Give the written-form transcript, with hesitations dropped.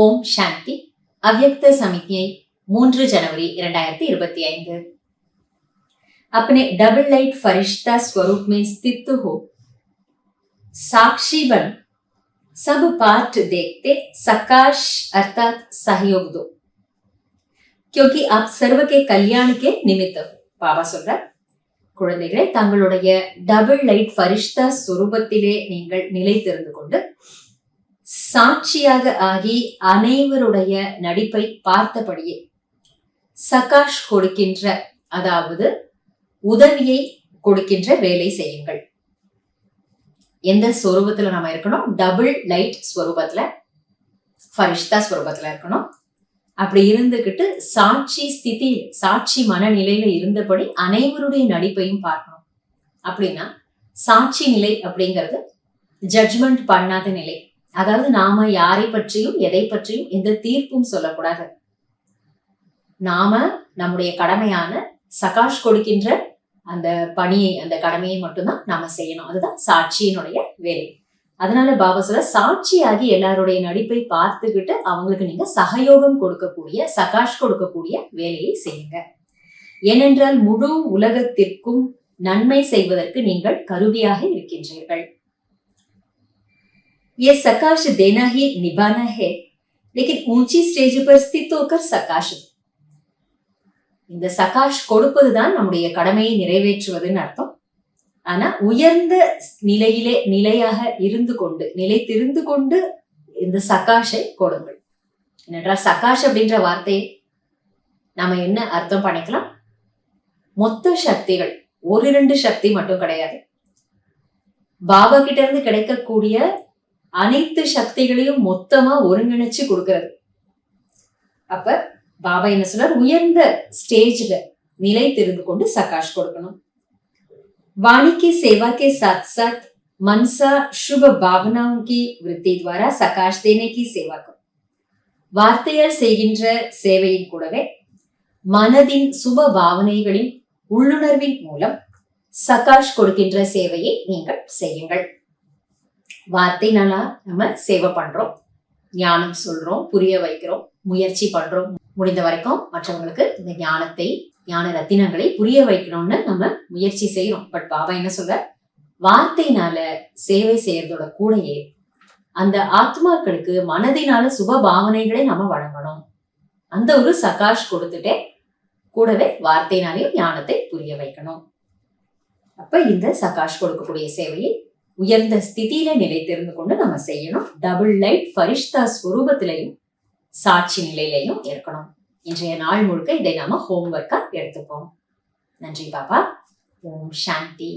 ஓம் சாந்தி. अव्यक्त समिज्ञை 3 जनवरी 2025। अपने double light फरिश्ता स्वरूप में स्थित हो साक्षी बन सब पाठ देखते सकाश अर्थात सहयोग दो, क्योंकि आप सर्व के कल्याण के निमित्त हो। பாபா சொல்றார், குழந்தைகளே, தங்களுடைய டபுள் லைட் ஃபரிஷ்தா ஸ்வரூபத்திலே நீங்கள் நிலைத்திருந்து கொண்டு சாட்சியாக ஆகி அனைவருடைய நடிப்பை பார்த்தபடியே சகாஷ் கொடுக்கின்ற, அதாவது உதவியை கொடுக்கின்ற வேலை செய்யுங்கள். எந்த ஸ்வரூபத்துல நம்ம இருக்கணும்? டபுள் லைட் ஸ்வரூபத்துல, ஃபரிஷ்தா ஸ்வரூபத்துல இருக்கணும். அப்படி இருந்துகிட்டு சாட்சி ஸ்திதி, சாட்சி மனநிலையில இருந்தபடி அனைவருடைய நடிப்பையும் பார்க்கணும். அப்படின்னா சாட்சி நிலை அப்படிங்கிறது ஜட்ஜ்மெண்ட் பண்ணாத நிலை. அதாவது நாம யாரை பற்றியும் எதை பற்றியும் எந்த தீர்ப்பும் சொல்லக்கூடாது. நாம நம்முடைய கடமையான சகாஷ் கொடுக்கின்ற அந்த பணியை, அந்த கடமையை மட்டும்தான் நாம செய்யணும். அதுதான் சாட்சியினுடைய வேலை. அதனால பாபா சொல்ல, சாட்சியாகி எல்லாருடைய நடிப்பை பார்த்துக்கிட்டு அவங்களுக்கு நீங்க சகயோகம் கொடுக்கக்கூடிய, சகாஷ் கொடுக்கக்கூடிய வேலையை செய்யுங்க. ஏனென்றால் முழு உலகத்திற்கும் நன்மை செய்வதற்கு நீங்கள் கருவியாக இருக்கின்றீர்கள். ये सकाश देना ही निभाना है, लेकिन ऊंची स्टेज पर स्थित होकर सकाश. இந்த சகாஷ் கொடுப்பதுதான் நம்முடைய கடமையை நிறைவேற்றுவதுன்னு அர்த்தம். ஆனா உயர்ந்த நிலையிலே நிலையாக இருந்து கொண்டு, நிலைத்திருந்து கொண்டு இந்த சகாஷை கொடுங்கள். ஏனென்றால் சகாஷ் அப்படின்ற வார்த்தையை நாம என்ன அர்த்தம் பண்ணிக்கலாம்? மொத்த சக்திகள், 1-2 சக்தி மட்டும் கிடையாது. பாபா கிட்ட இருந்து கிடைக்கக்கூடிய அனைத்து சக்திகளையும் மொத்தமா ஒருங்கிணைச்சு கொடுக்கிறது. அப்ப பாபா என்ன சொல்றார்? உயர்ந்த ஸ்டேஜ்ல நிலைத்திருந்து கொண்டு சகாஷ் கொடுக்கணும். वाणी की सेवा के साथ साथ मनसा शुभ भावनाओं की वृत्ति द्वारा सकाश देने की सेवा करो. வார்த்தையால் செய்கின்ற சேவையின் கூடவே மனதின் சுப பாவனைகளின் உள்ளுணர்வின் மூலம் சகாஷ் கொடுக்கின்ற சேவையை நீங்கள் செய்யுங்கள். வார்த்தைனால நம்ம சேவை பண்றோம், ஞானம் சொல்றோம், புரிய வைக்கிறோம், முயற்சி பண்றோம். முடிந்த வரைக்கும் மற்றவங்களுக்கு இந்த ஞானத்தை, ஞான ரத்தினங்களை புரிய வைக்கணும்னு நம்ம முயற்சி செய்யறோம். பட் பாபா என்ன சொல்ற? வார்த்தையினால சேவை செய்யறதோட கூடயே அந்த ஆத்மாக்களுக்கு மனதினால சுப பாவனைகளை நம்ம வழங்கணும். அந்த ஒரு சகாஷ் கொடுத்துட்டே கூடவே வார்த்தையினாலேயும் ஞானத்தை புரிய வைக்கணும். அப்ப இந்த சகாஷ் கொடுக்கக்கூடிய சேவையை உயர்ந்த ஸ்திதியில நிலைத்திருந்து கொண்டு நம்ம செய்யணும். டபுள் லைட் ஃபரிஷ்தா ஸ்வரூபத்திலையும் சாட்சி நிலையிலையும் இருக்கணும். இன்றைய நாள் முழுக்க இதை நாம ஹோம்ஒர்க்கா எடுத்துப்போம். நன்றி பாபா. ஓம் சாந்தி.